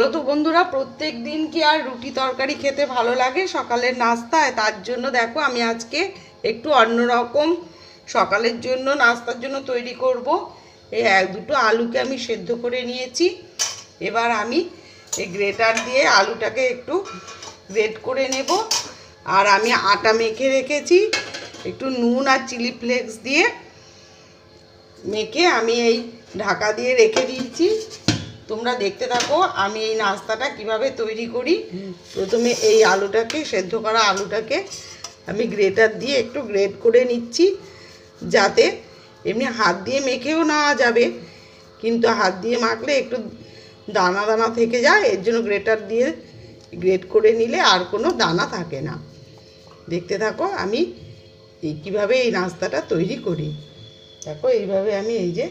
বলো তো বন্ধুরা, প্রত্যেক দিন কি আর রুটি তরকারি খেতে ভালো লাগে সকালের নাস্তায়? তার জন্য দেখো আমি আজকে একটু অন্যরকম সকালের জন্য নাস্তার জন্য তৈরি করব। এই দুটো আলুকে আমি সেদ্ধ করে নিয়েছি। এবার আমি এই গ্রেটার দিয়ে আলুটাকে একটু গ্রেট করে নেব। আর আমি আটা মেখে রেখেছি, একটু নুন আর চিলি ফ্লেক্স দিয়ে মেখে আমি এই ঢাকা দিয়ে রেখে দিয়েছি। তোমরা দেখতে থাকো আমি এই নাস্তাটা কিভাবে তৈরি করি। প্রথমে এই আলুটাকে, সেদ্ধ করা আলুটাকে আমি গ্রেটার দিয়ে একটু গ্রেট করে নিচ্ছি, যাতে এমনি হাত দিয়ে মেখেও নেওয়া যাবে, কিন্তু হাত দিয়ে মাখলে একটু দানা দানা থেকে যায়। এর জন্য গ্রেটার দিয়ে গ্রেট করে নিলে আর কোনো দানা থাকে না। দেখতে থাকো আমি কীভাবে এই নাস্তাটা তৈরি করি। দেখো এইভাবে আমি এই যে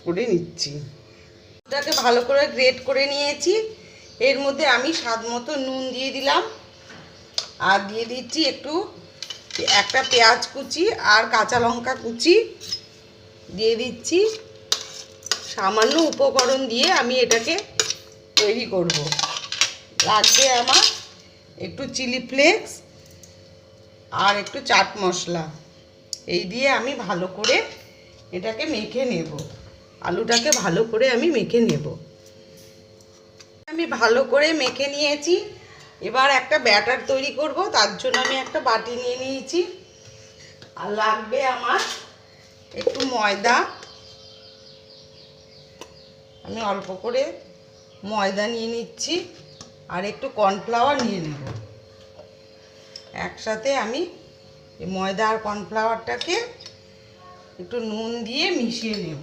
করে নিচ্ছি। এটাকে ভালো করে গ্রেট করে নিয়েছি। এর মধ্যে আমি স্বাদ মতো নুন দিয়ে দিলাম, আর দিয়ে দিচ্ছি একটা পেঁয়াজ কুচি আর কাঁচা লঙ্কা কুচি দিয়ে দিচ্ছি। সামান্য উপকরণ দিয়ে আমি এটাকে তৈরি করব। লাগবে আমার একটু চিলি ফ্লেক্স আর একটু চাট মশলা। এই দিয়ে আমি ভালো করে এটাকে মেখে নেব। আলুটাকে ভালো করে আমি মেখে নেব। আমি ভালো করে মেখে নিয়েছি। এবার একটা ব্যাটার তৈরি করব। তার জন্য আমি একটা বাটি নিয়ে নিয়েছি। আর লাগবে আমার একটু ময়দা। আমি অল্প করে ময়দা নিয়ে নিচ্ছি, আর একটু কর্নফ্লাওয়ার নিয়ে নেব। একসাথে আমি এই ময়দা আর কর্নফ্লাওয়ারটাকে একটু নুন দিয়ে মিশিয়ে নেব।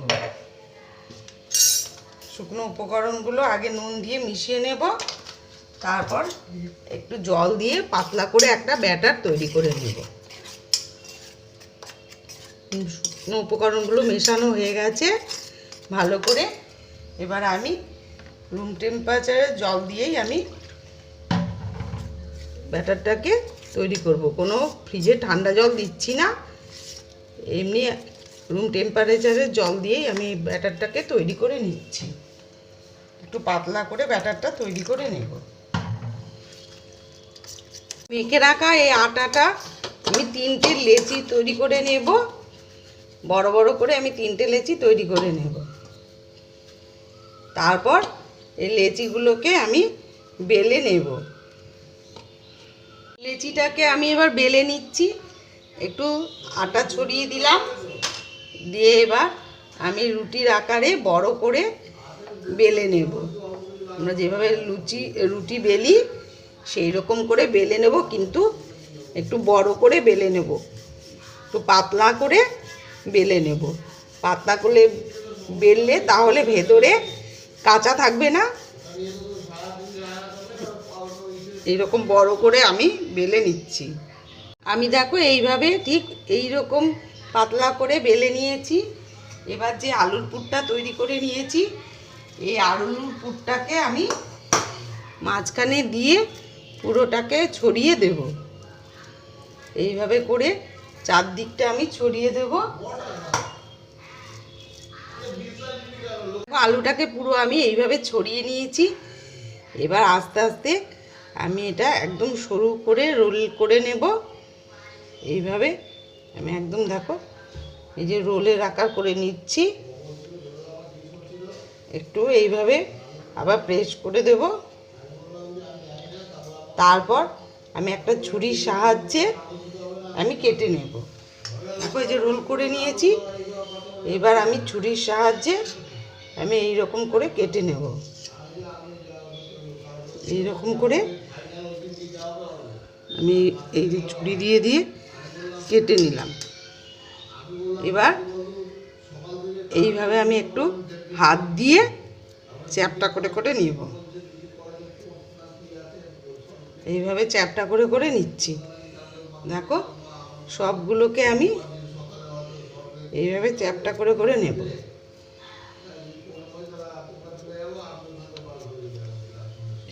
শুকনো উপকরণগুলো আগে নুন দিয়ে মিশিয়ে নেব, তারপর একটু জল দিয়ে পাতলা করে একটা ব্যাটার তৈরি করে নেব। শুকনো উপকরণগুলো মেশানো হয়ে গেছে ভালো করে। এবার আমি রুম টেম্পারেচারে জল দিয়েই আমি ব্যাটারটাকে তৈরি করব। কোনো ফ্রিজে ঠান্ডা জল দিচ্ছি না, এমনি রুম টেম্পারেচারের জল দিয়েই আমি ব্যাটারটাকে তৈরি করে নিচ্ছি। একটু পাতলা করে ব্যাটারটা তৈরি করে নেব। মেখে রাখা এই আটাটা আমি 3টে লেচি তৈরি করে নেব। বড় বড় করে আমি 3টে লেচি তৈরি করে নেব। তারপর এই লেচিগুলোকে আমি বেলে নেব। লেচিটাকে আমি এবার বেলে নিচ্ছি। একটু আটা ছড়িয়ে দিলাম, দিয়ে এবার আমি রুটির আকারে বড় করে বেলে নেব। আমরা যেভাবে রুটি বেলি সেই রকম করে বেলে নেব, কিন্তু একটু বড় করে বেলে নেব, একটু পাতলা করে বেলে নেব। পাতলা করে বেললে তাহলে ভেতরে কাঁচা থাকবে না। এইরকম বড় করে আমি বেলে নিচ্ছি। আমি দেখো এইভাবে ঠিক এইরকম পাতলা করে বেলে নিয়েছি। এবার যে আলুর পুরটা তৈরি করে নিয়েছি, এই আলুর পুরটাকে আমি মাঝখানে দিয়ে পুরোটাকে ছড়িয়ে দেব। এইভাবে করে চারদিকটা আমি ছড়িয়ে দেব। আলুটাকে পুরো আমি এইভাবে ছড়িয়ে নিয়েছি। এবার আস্তে আস্তে আমি এটা একদম সরু করে রোল করে নেব। এইভাবে আমি একদম দেখো এই যে রোলের আকার করে নিচ্ছি। একটু এইভাবে আবার প্রেস করে দেব। তারপর আমি একটা ছুরির সাহায্যে আমি কেটে নেব। দেখো এই যে রোল করে নিয়েছি। এবার আমি ছুরির সাহায্যে আমি এই রকম করে কেটে নেব। এই রকম করে আমি এই যে ছুরি দিয়ে দিয়ে কেটে নিলাম। এবার এইভাবে আমি একটু হাত দিয়ে চ্যাপটা করে করে নেব। এইভাবে চ্যাপটা করে করে নিচ্ছি। দেখো সবগুলোকে আমি এইভাবে চ্যাপটা করে করে নেব।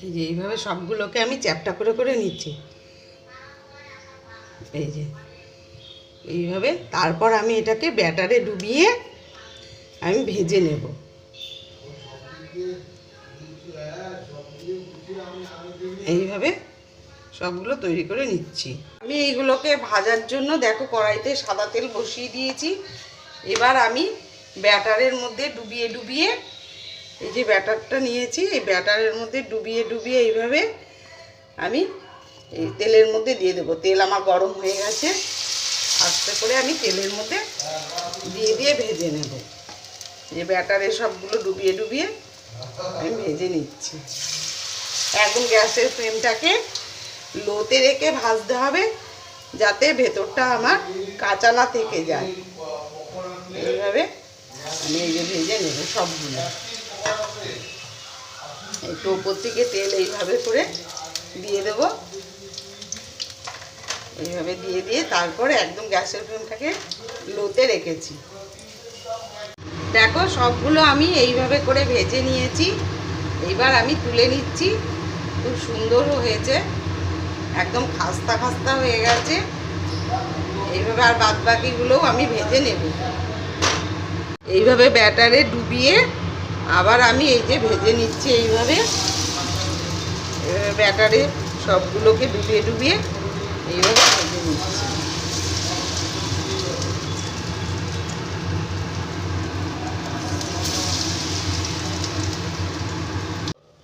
এই যে এইভাবে সবগুলোকে আমি চ্যাপটা করে করে নিচ্ছি। এই যে এইভাবে। তারপর আমি এটাকে ব্যাটারে ডুবিয়ে আমি ভেজে নেব। এইভাবে সবগুলো তৈরি করে নিচ্ছি। আমি এইগুলোকে ভাজার জন্য দেখো কড়াইতে সাদা তেল বসিয়ে দিয়েছি। এবার আমি ব্যাটারের মধ্যে ডুবিয়ে ডুবিয়ে, এই যে ব্যাটারটা নিয়েছি, এই ব্যাটারের মধ্যে ডুবিয়ে ডুবিয়ে এইভাবে আমি এই তেলের মধ্যে দিয়ে দেবো। তেল আমার গরম হয়ে গেছে, আস্তে করে আমি তেলের মধ্যে দিয়ে দিয়ে ভেজে নেব। এই ব্যাটারে সবগুলো ডুবিয়ে ডুবিয়ে আমি ভেজে নিচ্ছি। একদম গ্যাসের ফ্লেমটাকে লোতে রেখে ভাজতে হবে, যাতে ভেতরটা আমার কাঁচা না থেকে যায়। এইভাবে আমি এই যে ভেজে নেব সবগুলো। একটু ওপর থেকে তেল এইভাবে করে দিয়ে দেব। এইভাবে দিয়ে দিয়ে তারপরে একদম গ্যাসের ফ্লেমটাকে লোতে রেখেছি। দেখো সবগুলো আমি এইভাবে করে ভেজে নিয়েছি। এইবার আমি তুলে নিচ্ছি। খুব সুন্দরও হয়েছে, একদম খাস্তা খাস্তা হয়ে গেছে। এইভাবে আর বাদ বাকিগুলোও আমি ভেজে নেব। এইভাবে ব্যাটারে ডুবিয়ে আবার আমি এই যে ভেজে নিচ্ছি। এইভাবে ব্যাটারে সবগুলোকে ডুবিয়ে ডুবিয়ে এইভাবে ভেজে নিচ্ছি।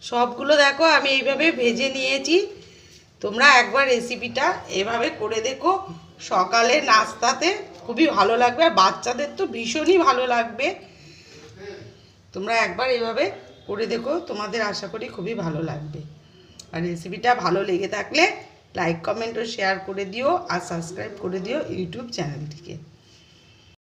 সবগুলো দেখো আমি এইভাবে ভেজে নিয়েছি। তোমরা একবার রেসিপিটা এভাবে করে দেখো, সকালে নাস্তাতে খুবই ভালো লাগবে, আর বাচ্চাদের তো ভীষণই ভালো লাগবে। তোমরা একবার এভাবে করে দেখো, তোমাদের আশা করি খুবই ভালো লাগবে। আর রেসিপিটা ভালো লেগে থাকলে লাইক কমেন্ট ও শেয়ার করে দিও, আর সাবস্ক্রাইব করে দিও ইউটিউব চ্যানেলটিকে।